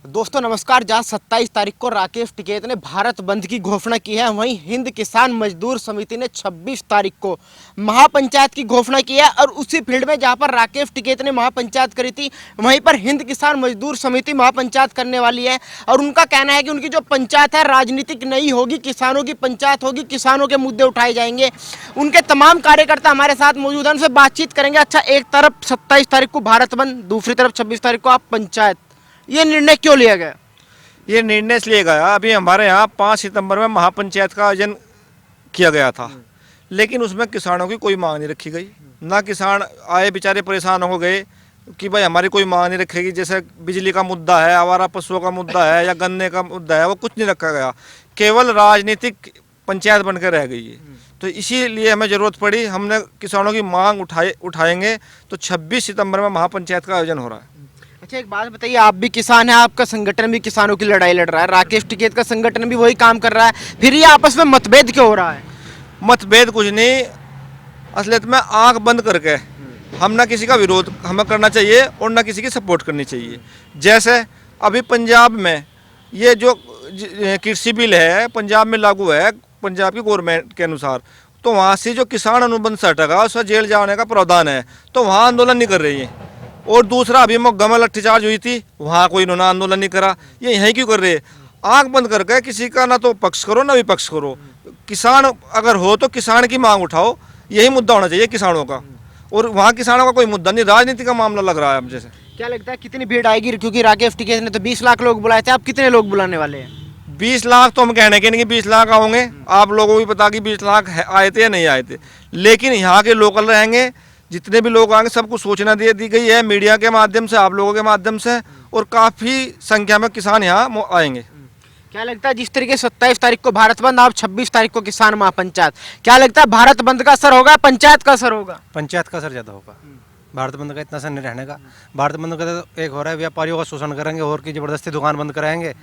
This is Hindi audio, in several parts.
दोस्तों नमस्कार। जहां 27 तारीख को राकेश टिकैत ने भारत बंद की घोषणा की है, वहीं हिंद किसान मजदूर समिति ने 26 तारीख को महापंचायत की घोषणा की है। और उसी फील्ड में जहां पर राकेश टिकैत ने महापंचायत करी थी, वहीं पर हिंद किसान मजदूर समिति महापंचायत करने वाली है। और उनका कहना है कि उनकी जो पंचायत है राजनीतिक नहीं होगी, किसानों की पंचायत होगी, किसानों के मुद्दे उठाए जाएंगे। उनके तमाम कार्यकर्ता हमारे साथ मौजूद हैं, उनसे बातचीत करेंगे। अच्छा, एक तरफ 27 तारीख को भारत बंद, दूसरी तरफ 26 तारीख को आप पंचायत, ये निर्णय क्यों लिया गया? ये निर्णय इसलिए गया, अभी हमारे यहाँ 5 सितंबर में महापंचायत का आयोजन किया गया था, लेकिन उसमें किसानों की कोई मांग नहीं रखी गई। ना किसान आए बेचारे परेशान हो गए कि भाई हमारी कोई मांग नहीं रखेगी। जैसे बिजली का मुद्दा है, आवारा पशुओं का मुद्दा है या गन्ने का मुद्दा है, वो कुछ नहीं रखा गया। केवल राजनीतिक पंचायत बनकर रह गई है। तो इसीलिए हमें ज़रूरत पड़ी, हमने किसानों की मांग उठाएंगे। तो 26 सितंबर में महापंचायत का आयोजन हो रहा है। अच्छा, एक बात बताइए, आप भी किसान हैं, आपका संगठन भी किसानों की लड़ाई लड़ रहा है, राकेश टिकैत का संगठन भी वही काम कर रहा है, फिर ये आपस में मतभेद क्यों हो रहा है? मतभेद कुछ नहीं, असलियत में आंख बंद करके हम ना किसी का विरोध हमें करना चाहिए और ना किसी की सपोर्ट करनी चाहिए। जैसे अभी पंजाब में ये जो कृषि बिल है पंजाब में लागू है, पंजाब की गवर्नमेंट के अनुसार, तो वहाँ से जो किसान अनुबंध से हटेगा उसका जेल जाने का प्रावधान है, तो वहाँ आंदोलन नहीं कर रही है। और दूसरा, अभी मोहग्गा में लाठीचार्ज हुई थी, वहाँ कोई इन्होंने आंदोलन नहीं करा। ये यहीं क्यों कर रहे हैं? आंख बंद करके किसी का ना तो पक्ष करो ना विपक्ष करो। किसान अगर हो तो किसान की मांग उठाओ, यही मुद्दा होना चाहिए किसानों का। और वहाँ किसानों का कोई मुद्दा नहीं, राजनीति का मामला लग रहा है अब। जैसे क्या लगता है कितनी भीड़ आएगी? क्योंकि राकेश टिकैत ने तो 20 लाख लोग बुलाए थे, आप कितने लोग बुलाने वाले हैं? 20 लाख तो हम कहने के नहीं कि 20 लाख आओगे, आप लोगों को भी पता कि 20 लाख आए थे या नहीं आए थे। लेकिन यहाँ के लोकल रहेंगे, जितने भी लोग आएंगे सबको सूचना दी गई है मीडिया के माध्यम से, आप लोगों के माध्यम से, और काफ़ी संख्या में किसान यहाँ आएंगे। क्या लगता है जिस तरीके से 27 तारीख को भारत बंद, आप 26 तारीख को किसान महापंचायत, क्या लगता है भारत बंद का असर होगा, पंचायत का असर होगा? पंचायत का असर ज़्यादा होगा। भारत बंद का इतना असर नहीं रहने का। भारत बंद का तो एक हो रहा है, व्यापारियों का शोषण करेंगे और की ज़बरदस्ती दुकान बंद कराएंगे,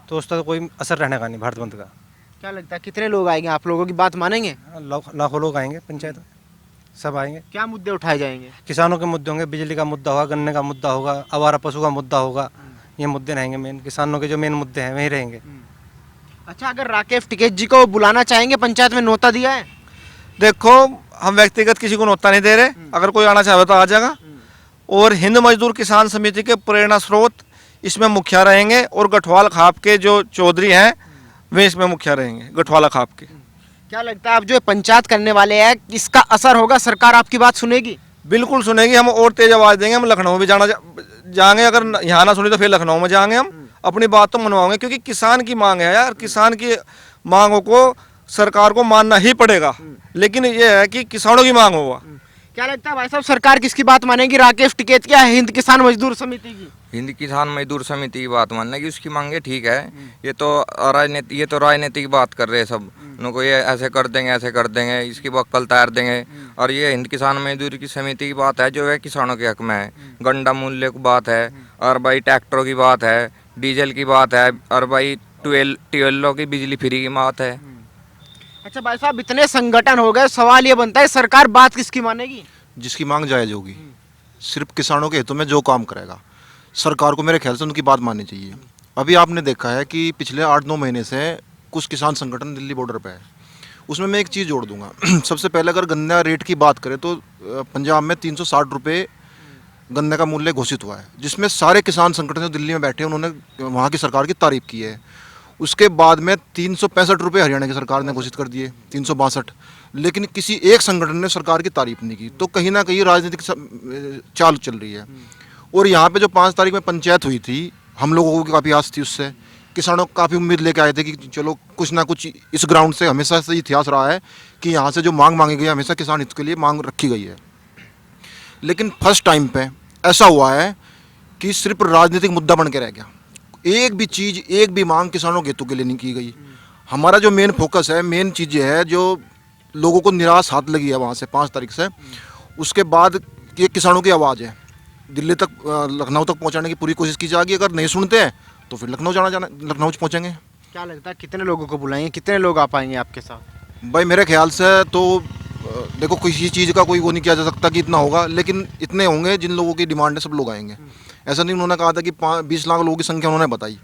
तो उसका तो कोई असर रहने का नहीं भारत बंद का। क्या लगता है कितने लोग आएंगे, आप लोगों की बात मानेंगे? लाखों लोग आएंगे, पंचायत में सब आएंगे। क्या मुद्दे उठाए जाएंगे? किसानों के मुद्दे होंगे, बिजली का मुद्दा होगा, गन्ने का मुद्दा होगा, आवारा पशु का मुद्दा होगा। ये मुद्दे रहेंगे मेन, किसानों के जो मेन मुद्दे हैं वही रहेंगे। अच्छा, अगर राकेश टिकैत जी को बुलाना चाहेंगे पंचायत में, न्योता दिया है? देखो, हम व्यक्तिगत किसी को न्योता नहीं दे रहे, अगर कोई आना चाहे तो आ जाएगा। और हिंद मजदूर किसान समिति के प्रेरणा स्रोत इसमें मुखिया रहेंगे, और गठवाल खाप के जो चौधरी हैं वे इसमें मुखिया रहेंगे, गठवाला खाप के। क्या लगता है आप जो पंचायत करने वाले हैं, इसका असर होगा? सरकार आपकी बात सुनेगी? बिल्कुल सुनेगी, हम और तेज आवाज़ देंगे। हम लखनऊ भी जाएंगे, अगर यहाँ ना सुनी तो फिर लखनऊ में जाएंगे। हम अपनी बात तो मनवाएंगे, क्योंकि किसान की मांग है यार, किसान की मांगों को सरकार को मानना ही पड़ेगा। लेकिन ये है कि किसानों की मांग होगा। क्या लगता है भाई साहब, सरकार किसकी बात मानेगी, राकेश टिकैत की या हिंद किसान मजदूर समिति की? हिंद किसान मजदूर समिति की बात मानने की, उसकी मांगे ठीक है। ये तो राजनीतिक बात कर रहे हैं सब, उनको ये ऐसे कर देंगे, ऐसे कर देंगे, इसकी वक्कल तैयार देंगे। और ये हिंद किसान मजदूर की समिति की बात है जो है किसानों के हक में है। गंडा मूल्य की बात है, और भाई ट्रैक्टरों की बात है, डीजल की बात है, और भाई ट्यूबवेलों की बिजली फ्री की बात है। अच्छा भाई साहब, इतने संगठन हो गए, सवाल ये बनता है सरकार बात किसकी मानेगी? जिसकी मांग जायज़ होगी, सिर्फ किसानों के हितों में जो काम करेगा, सरकार को मेरे ख्याल से उनकी बात माननी चाहिए। अभी आपने देखा है कि पिछले 8-9 महीने से कुछ किसान संगठन दिल्ली बॉर्डर पे है। उसमें मैं एक चीज़ जोड़ दूंगा। सबसे पहले अगर गन्ना रेट की बात करें तो पंजाब में 360 रुपये गन्ने का मूल्य घोषित हुआ है, जिसमें सारे किसान संगठन जो दिल्ली में बैठे हैं उन्होंने वहाँ की सरकार की तारीफ की है। उसके बाद में 365 रुपये हरियाणा की सरकार ने घोषित कर दिए, 362, लेकिन किसी एक संगठन ने सरकार की तारीफ नहीं की। तो कहीं ना कहीं राजनीतिक चाल चल रही है। और यहाँ पे जो 5 तारीख में पंचायत हुई थी, हम लोगों को काफ़ी आस थी उससे, किसानों को काफ़ी उम्मीद लेके आए थे कि चलो कुछ ना कुछ इस ग्राउंड से हमेशा से इतिहास रहा है कि यहाँ से जो मांग मांगी गई है हमेशा किसान हित के लिए मांग रखी गई है। लेकिन फर्स्ट टाइम पे ऐसा हुआ है कि सिर्फ राजनीतिक मुद्दा बन के रह गया। एक भी चीज़, एक भी मांग किसानों के हितों के लिए नहीं की गई। हमारा जो मेन फोकस है, मेन चीज़ ये है जो लोगों को निराश हाथ लगी है वहाँ से 5 तारीख से, उसके बाद ये किसानों की आवाज़ है दिल्ली तक, लखनऊ तक पहुँचाने की पूरी कोशिश की जाएगी। अगर नहीं सुनते हैं तो फिर लखनऊ लखनऊ पहुँचेंगे। क्या लगता है कितने लोगों को बुलाएंगे, कितने लोग आ पाएंगे आपके साथ? भाई मेरे ख्याल से तो देखो, किसी चीज़ का कोई वो नहीं किया जा सकता कि इतना होगा, लेकिन इतने होंगे जिन लोगों की डिमांड है, सब लोग आएंगे। ऐसा नहीं उन्होंने कहा था कि 20 लाख लोगों की संख्या उन्होंने बताई।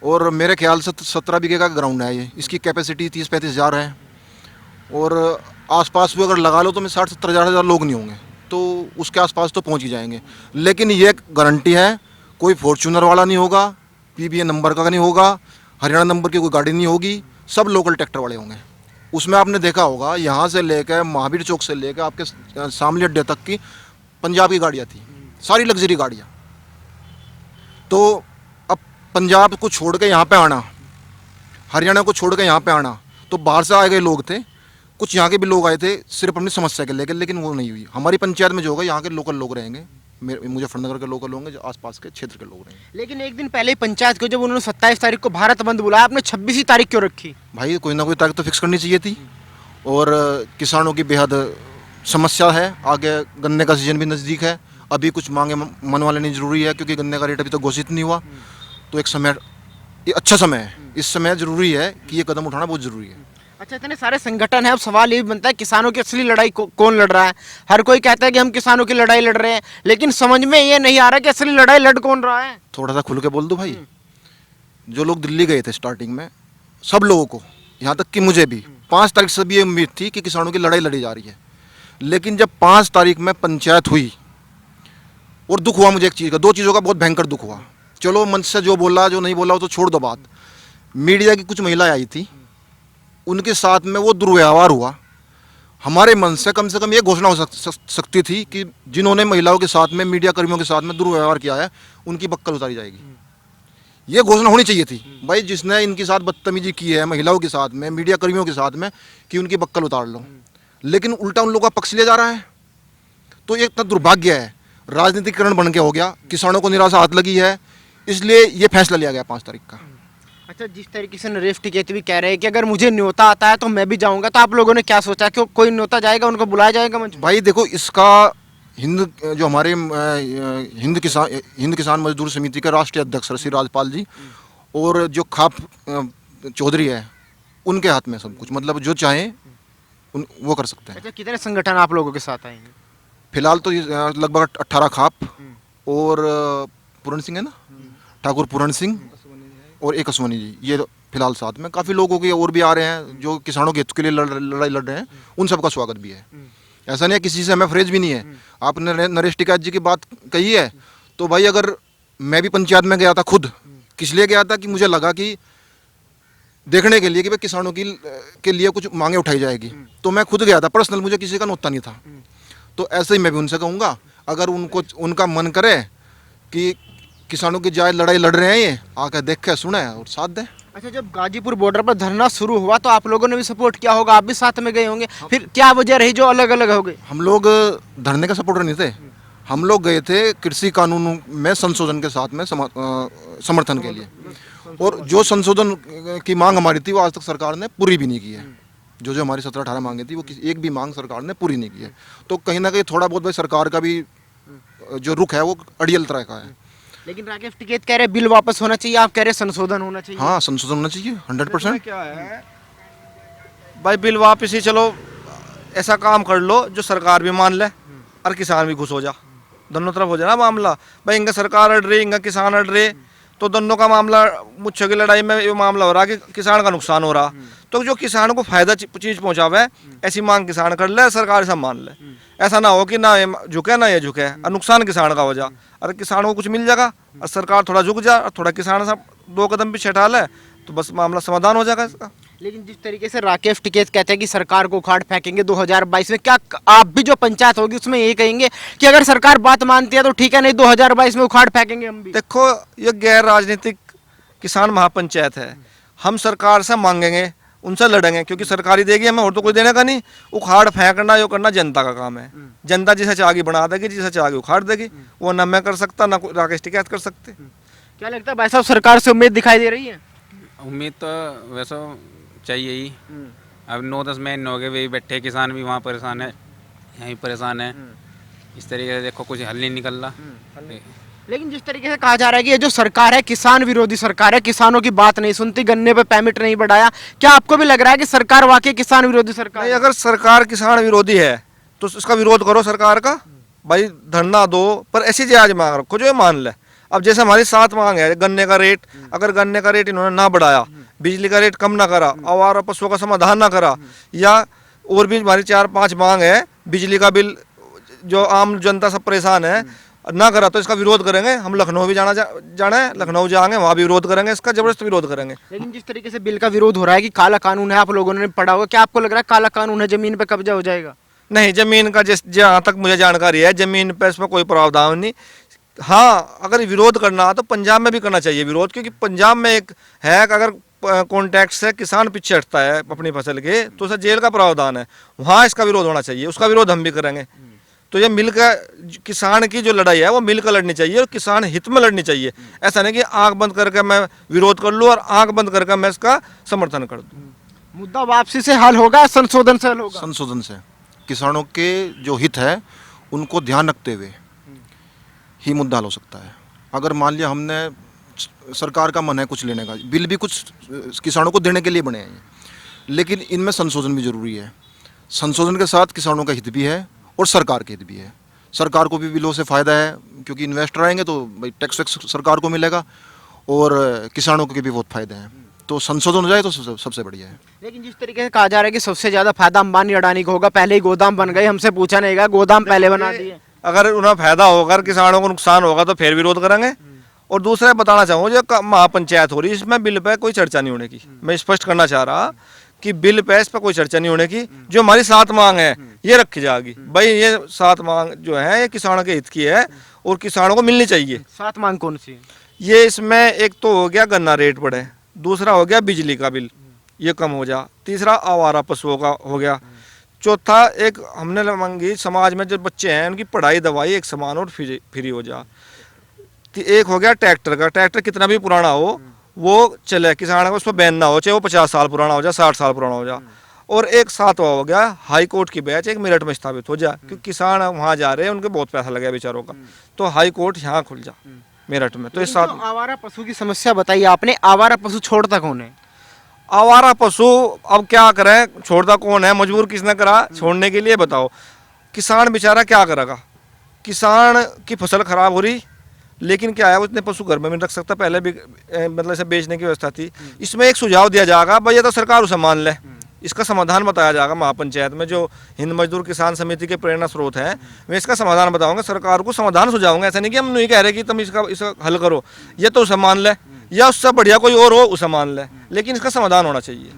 और मेरे ख्याल से 17 बीघे का ग्राउंड है ये, इसकी कैपेसिटी 30-35 हज़ार है। और आसपास भी अगर लगा लो तो मैं 60-70 हज़ार लोग नहीं होंगे, तो उसके आसपास तो पहुंच ही जाएंगे। लेकिन ये गारंटी है, कोई फॉर्च्यूनर वाला नहीं होगा, PBA नंबर का नहीं होगा, हरियाणा नंबर की कोई गाड़ी नहीं होगी, सब लोकल ट्रैक्टर वाले होंगे। उसमें आपने देखा होगा यहाँ से लेकर महावीर चौक से लेकर आपके शामली अड्डे तक की पंजाब की गाड़ियाँ थी, सारी लग्जरी गाड़ियाँ। तो अब पंजाब को छोड़ के यहाँ पे आना, हरियाणा को छोड़ के यहाँ पे आना, तो बाहर से आए गए लोग थे, कुछ यहाँ के भी लोग आए थे सिर्फ अपनी समस्या के लेकर, लेकिन वो नहीं हुई। हमारी पंचायत में जो होगा यहाँ के लोकल लोग रहेंगे, मुजफ्फरनगर के लोकल होंगे, जो आसपास के क्षेत्र के लोग रहेंगे। लेकिन एक दिन पहले ही पंचायत को जब उन्होंने 27 तारीख को भारत बंद बुलाया, आपने 26 तारीख क्यों रखी? भाई कोई ना कोई तारीख तो फिक्स करनी चाहिए थी। और किसानों की बेहद समस्या है, आगे गन्ने का सीजन भी नज़दीक है, अभी कुछ मांगे मनवा लेनी जरूरी है, क्योंकि गन्ने का रेट अभी तो घोषित नहीं हुआ। तो एक समय, ये अच्छा समय है, इस समय ज़रूरी है कि ये कदम उठाना बहुत ज़रूरी है। अच्छा, इतने सारे संगठन है, अब सवाल ये भी बनता है किसानों की असली लड़ाई कौन लड़ रहा है? हर कोई कहता है कि हम किसानों की लड़ाई लड़ रहे हैं, लेकिन समझ में ये नहीं आ रहा कि असली लड़ाई लड़ कौन रहा है। थोड़ा सा खुल के बोल दो भाई। जो लोग दिल्ली गए थे स्टार्टिंग में, सब लोगों को, यहाँ तक कि मुझे भी 5 तारीख से भी ये उम्मीद थी कि किसानों की लड़ाई लड़ी जा रही है। लेकिन जब 5 तारीख में पंचायत हुई, और दुख हुआ मुझे एक चीज़ का, 2 चीज़ों का बहुत भयंकर दुख हुआ। चलो मंच से जो बोला जो नहीं बोला वो तो छोड़ दो बात, मीडिया की कुछ महिलाएं आई थी, उनके साथ में वो दुर्व्यवहार हुआ। हमारे मन से कम ये घोषणा हो सकती थी कि जिन्होंने महिलाओं के साथ में, मीडिया कर्मियों के साथ में दुर्व्यवहार किया है, उनकी बक्कल उतारी जाएगी। ये घोषणा होनी चाहिए थी भाई, जिसने इनके साथ बदतमीजी की है महिलाओं के साथ में, मीडिया कर्मियों के साथ में, कि उनकी बक्कल उतार लो। लेकिन उल्टा उन लोगों का पक्ष लिया जा रहा है। तो ये इतना दुर्भाग्य है, राजनीतिकरण बन के हो गया, किसानों को निराशा हाथ लगी है, इसलिए ये फैसला लिया गया 5 तारीख का। अच्छा, जिस तरीके से नरेश टिकैत भी कह रहे हैं कि अगर मुझे न्योता आता है तो मैं भी जाऊंगा, तो आप लोगों ने क्या सोचा कि कोई न्योता जाएगा, उनको बुलाया जाएगा मंच? भाई देखो, इसका जो हमारे हिंद किसान मजदूर समिति के राष्ट्रीय अध्यक्ष श्री राजपाल जी और जो खाप चौधरी है, उनके हाथ में सब कुछ, मतलब जो चाहें वो कर सकते हैं। अच्छा, कितने संगठन आप लोगों के साथ आएंगे? फिलहाल तो लगभग 18 खाप और पूरण सिंह है ना, ठाकुर पूरण सिंह और एक अश्वनी जी, ये फिलहाल साथ में। काफ़ी लोगों के और भी आ रहे हैं जो किसानों के हित के लिए लड़ाई लड़ रहे हैं, उन सबका स्वागत भी है। ऐसा नहीं है किसी से हमें फ्रेज भी नहीं है। आपने नरेश टिकैत जी की बात कही है, तो भाई अगर मैं भी पंचायत में गया था खुद, किस लिए गया था कि मुझे लगा कि देखने के लिए कि भाई किसानों के लिए कुछ मांगे उठाई जाएगी, तो मैं खुद गया था पर्सनल, मुझे किसी का न्योता नहीं था। तो ऐसे ही मैं भी उनसे कहूँगा, अगर उनका मन करे कि किसानों की जायज़ लड़ाई लड़ रहे हैं, ये आकर देख के सुने और साथ दें। अच्छा, जब गाजीपुर बॉर्डर पर धरना शुरू हुआ तो आप लोगों ने भी सपोर्ट किया होगा, आप भी साथ में गए होंगे, फिर क्या वजह रही जो अलग अलग हो गए? हम लोग धरने का सपोर्टर नहीं थे, हम लोग गए थे कृषि कानून में संशोधन के साथ में समर्थन के लिए। और जो संशोधन की मांग हमारी थी वो आज तक सरकार ने पूरी भी नहीं की है। जो हमारी 17-18 मांगे थी वो एक भी मांग सरकार ने पूरी नहीं की है। तो कहीं ना कहीं थोड़ा बहुत भाई सरकार का भी जो रुख है वो अड़ियल तरह का है। लेकिन राकेश टिकैत कह रहे बिल वापस होना चाहिए, आप कह रहे संशोधन होना चाहिए। हाँ, संशोधन होना चाहिए 100%। क्या है भाई, बिल वापस ही, चलो ऐसा काम कर लो जो सरकार भी मान ले और किसान भी खुश हो जा, दोनों तरफ हो जाए ना मामला। भाई इनका सरकार अड़ रही, इनका किसान अड़ रहे, तो दोनों का मामला, मुच्छों की लड़ाई में ये मामला हो रहा कि किसान का नुकसान हो रहा। तो जो किसानों को फायदा चीज़ पहुंचावे, ऐसी मांग किसान कर ले, सरकार सब मान ले। ऐसा ना हो कि ना ये झुके ना ये झुके और नुकसान किसान का हो जा। अगर किसानों को कुछ मिल जाएगा और सरकार थोड़ा झुक जा और थोड़ा किसान सब 2 कदम पीछे हटा ले, तो बस मामला समाधान हो जाएगा इसका। लेकिन जिस तरीके से राकेश टिकैत कहते हैं कि सरकार को उखाड़ फेंकेंगे 2022 में, क्या आप भी जो पंचायत होगी उसमें ये कहेंगे कि अगर सरकार बात मानती है तो ठीक है, नहीं 2022 में उखाड़ फेंकेंगे हम भी? देखो, ये गैर राजनीतिक किसान महापंचायत है, हम सरकार से मांगेंगे, उनसे लड़ेंगे, क्योंकि सरकारी देगी हमें, और तो कोई देने का नहीं। उखाड़ फेंकना यो करना जनता का काम है, जनता जिसे चाहेगी बना देगी, जिसे चाहेगी उखाड़ देगी। वो ना मैं कर सकता, ना राकेश टिकैत कर सकते। क्या लगता है भाई साहब, सरकार से उम्मीद दिखाई दे रही है? उम्मीद तो वैसे चाहिए ही। अब 9-10 महीने हो गए वही बैठे, किसान भी वहाँ परेशान है, यहीं परेशान है। इस तरीके से देखो कुछ हल नहीं निकल रहा। लेकिन जिस तरीके से कहा जा रहा है कि ये जो सरकार है किसान विरोधी सरकार है, किसानों की बात नहीं सुनती, गन्ने पे परमिट नहीं बढ़ाया, क्या आपको भी लग रहा है कि सरकार वाकई किसान विरोधी सरकार नहीं, है? अगर सरकार किसान विरोधी है तो इसका विरोध करो सरकार का, भाई धरना दो, पर ऐसी जायज मांग रखो जो ये मान ले। अब जैसे हमारी 7 मांग है गन्ने का रेट, अगर गन्ने का रेट इन्होंने ना बढ़ाया, बिजली का रेट कम ना करा, आवारा पशुओं का समाधान ना करा, या और भी हमारी 4-5 मांग है, बिजली का बिल जो आम जनता सब परेशान है ना करा, तो इसका विरोध करेंगे। हम लखनऊ भी जाना है, लखनऊ जाएंगे, वहाँ भी विरोध करेंगे, इसका जबरदस्त विरोद करेंगे। लेकिन जिस तरीके से बिल का विरोध हो रहा है कि काला कानून है, आप लोगों ने पढ़ा होगा, क्या आपको लग रहा है काला कानून है, जमीन पे कब्जा हो जाएगा? नहीं, जमीन का जहाँ तक मुझे जानकारी है, जमीन पर इसमें कोई प्रावधान नहीं। हाँ, अगर विरोध करना तो पंजाब में भी करना चाहिए विरोध, क्योंकि पंजाब में एक है कि अगर कॉन्ट्रैक्ट से किसान पीछे हटता है अपनी फसल के, तो उसे जेल का प्रावधान है, वहाँ इसका विरोध होना चाहिए। उसका विरोध हम भी करेंगे। तो ये मिलकर किसान की जो लड़ाई है वो मिलकर लड़नी चाहिए और किसान हित में लड़नी चाहिए। ऐसा नहीं कि आंख बंद करके मैं विरोध कर लूँ और आंख बंद करके मैं इसका समर्थन कर दूँ। मुद्दा वापसी से हल होगा या संशोधन से हल होगा? संशोधन से किसानों के जो हित है उनको ध्यान रखते हुए ही मुद्दा हल हो सकता है। अगर मान लिया हमने, सरकार का मन है कुछ लेने का, बिल भी कुछ किसानों को देने के लिए बने हैं, लेकिन इनमें संशोधन भी जरूरी है। संशोधन के साथ किसानों का हित भी है और सरकार के हित भी है। सरकार को भी बिलों से फ़ायदा है, क्योंकि इन्वेस्टर आएंगे तो भाई टैक्स वैक्स सरकार को मिलेगा, और किसानों के भी बहुत फ़ायदे हैं। तो संशोधन हो जाए तो सबसे बढ़िया है। लेकिन जिस तरीके से कहा जा रहा है कि सबसे ज्यादा फायदा अंबानी अडानी को होगा, पहले ही गोदाम बन गए, हमसे पूछा नहीं गया, गोदाम पहले बना दिए। अगर उन्हें फायदा होगा और किसानों को नुकसान होगा तो फिर विरोध करेंगे। और दूसरा बताना चाहूँगा, जो महापंचायत हो रही है इसमें बिल पे कोई चर्चा नहीं होने की। मैं स्पष्ट करना चाह रहा कि बिल पे इस पर कोई चर्चा नहीं होने की। जो हमारी 7 मांग है ये रखी जाएगी। भाई ये 7 मांग जो है ये किसानों के हित की है और किसानों को मिलनी चाहिए। 7 मांग कौन सी है? ये इसमें एक तो हो गया गन्ना रेट बढ़े, दूसरा हो गया बिजली का बिल ये कम हो जा, तीसरा आवारा पशुओं का हो गया, चौथा एक हमने मांगी समाज में जो बच्चे हैं उनकी पढ़ाई दवाई एक समान और फ्री हो जा, एक हो गया ट्रैक्टर का, ट्रैक्टर कितना भी पुराना हो वो चले, किसान को उस पर बैन ना हो, चाहे वो 50 साल पुराना हो जा, 60 साल पुराना हो जा। और एक 7वां हो गया हाई कोर्ट की बेंच एक मेरठ में स्थापित हो जा, क्योंकि किसान वहाँ जा रहे हैं उनके बहुत पैसा लगा बेचारों का, तो हाई कोर्ट यहाँ खुल जा मेरठ में। तो इस साथ आवारा पशु की समस्या बताई आपने, आवारा पशु छोड़ता कौन है? आवारा पशु अब क्या करें, छोड़ता कौन है, मजबूर किसने करा छोड़ने के लिए, बताओ। किसान बेचारा क्या करेगा, किसान की फसल खराब हो रही, लेकिन क्या है उसने पशु घर में नहीं रख सकता, पहले भी मतलब इसे बेचने की व्यवस्था थी। इसमें एक सुझाव दिया जाएगा, भाई ये तो सरकार उसे मान ले, इसका समाधान बताया जाएगा महापंचायत में। जो हिंद मजदूर किसान समिति के प्रेरणा स्रोत है मैं इसका समाधान बताऊंगा, सरकार को समाधान सुझाऊंगा। ऐसा नहीं कि हम नहीं कह रहे कि तुम इसका हल करो, ये तो उसे मान ले या उससे बढ़िया कोई और हो उसे मान ले, लेकिन इसका समाधान होना चाहिए।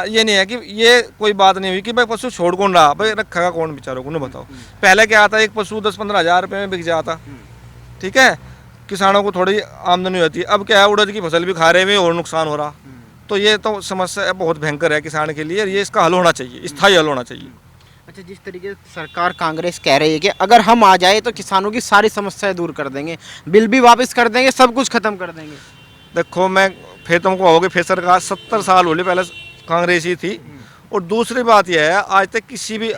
ये नहीं है कि ये कोई बात नहीं हुई कि भाई पशु छोड़ कौन रहा, भाई रखेगा कौन बेचारों को, नहीं बताओ। पहले क्या आता, एक पशु 10-15 हज़ार रुपये में बिक जाता, ठीक है, किसानों को थोड़ी आमदनी होती है। अब क्या है, उड़द की फसल भी खा रहे हुए और नुकसान हो रहा। तो ये तो समस्या बहुत भयंकर है किसान के लिए, ये इसका हल होना चाहिए, स्थायी हल होना चाहिए। अच्छा, जिस तरीके से सरकार कांग्रेस कह रही है कि अगर हम आ जाए तो किसानों की सारी समस्याएं दूर कर देंगे, बिल भी वापस कर देंगे, सब कुछ खत्म कर देंगे। देखो मैं फिर तुमको कहोगे फिर सरकार 70 साल होली पहले कांग्रेस ही थी। और दूसरी बात यह है, आज तक किसी भी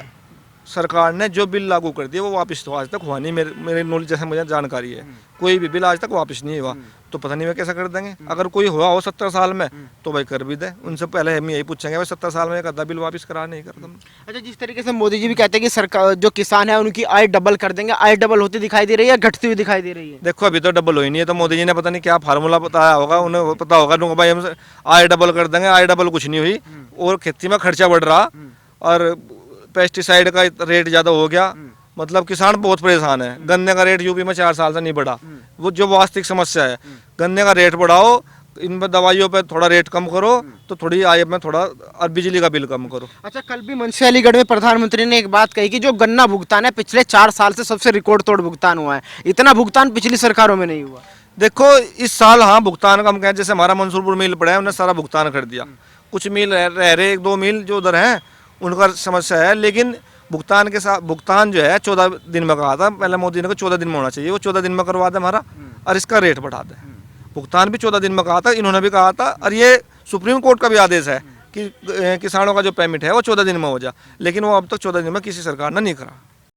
सरकार ने जो बिल लागू कर दिया वो वापस तो आज तक हुआ नहीं। मेरे नॉलेज जैसे मुझे जानकारी है, कोई भी बिल आज तक वापस नहीं हुआ। तो पता नहीं वे कैसा कर देंगे। अगर कोई हुआ हो 70 साल में तो भाई कर भी दे। उनसे पहले हम यही पूछेंगे भाई 70 साल में एक आधा बिल वापस करा नहीं कर तुम। अच्छा, जिस तरीके से मोदी जी भी कहते हैं कि सरकार जो किसान है उनकी आय डबल कर देंगे, आय डबल होती दिखाई दे रही है, घटती हुई दिखाई दे रही है? देखो अभी तो डबल हुई नहीं है, तो मोदी जी ने पता नहीं क्या फार्मूला बताया होगा, उन्हें पता होगा भाई हम आय डबल कर देंगे। आय डबल कुछ नहीं हुई, और खेती में खर्चा बढ़ रहा और पेस्टिसाइड का रेट ज़्यादा हो गया। मतलब किसान बहुत परेशान है। गन्ने का रेट यूपी में 4 साल से नहीं बढ़ा, वो जो वास्तविक समस्या है। गन्ने का रेट बढ़ाओ, इन दवाइयों पे थोड़ा रेट कम करो, तो थोड़ी आय में थोड़ा, और बिजली का बिल कम करो। अच्छा, कल भी मनसी अलीगढ़ में प्रधानमंत्री ने एक बात कही कि जो गन्ना भुगतान है पिछले 4 साल से सबसे रिकॉर्ड तोड़ भुगतान हुआ है, इतना भुगतान पिछली सरकारों में नहीं हुआ। देखो इस साल हाँ भुगतान कम कहें, जैसे हमारा मंसूरपुर मिल पड़ा है, उन्हें सारा भुगतान कर दिया। कुछ मिल रह रहे 1-2 मिल जो उधर हैं उनका समस्या है, लेकिन भुगतान के साथ भुगतान जो है 14 दिन में कहा था पहले मोदी ने, को 14 दिन में होना चाहिए, वो 14 दिन में करवा दे हमारा, और इसका रेट बढ़ा दे। भुगतान भी 14 दिन में कहा था, इन्होंने भी कहा था, और ये सुप्रीम कोर्ट का भी आदेश है कि किसानों का जो पेमेंट है वो 14 दिन में हो जा, लेकिन वो अब तक 14 दिन में किसी सरकार ने नहीं करा।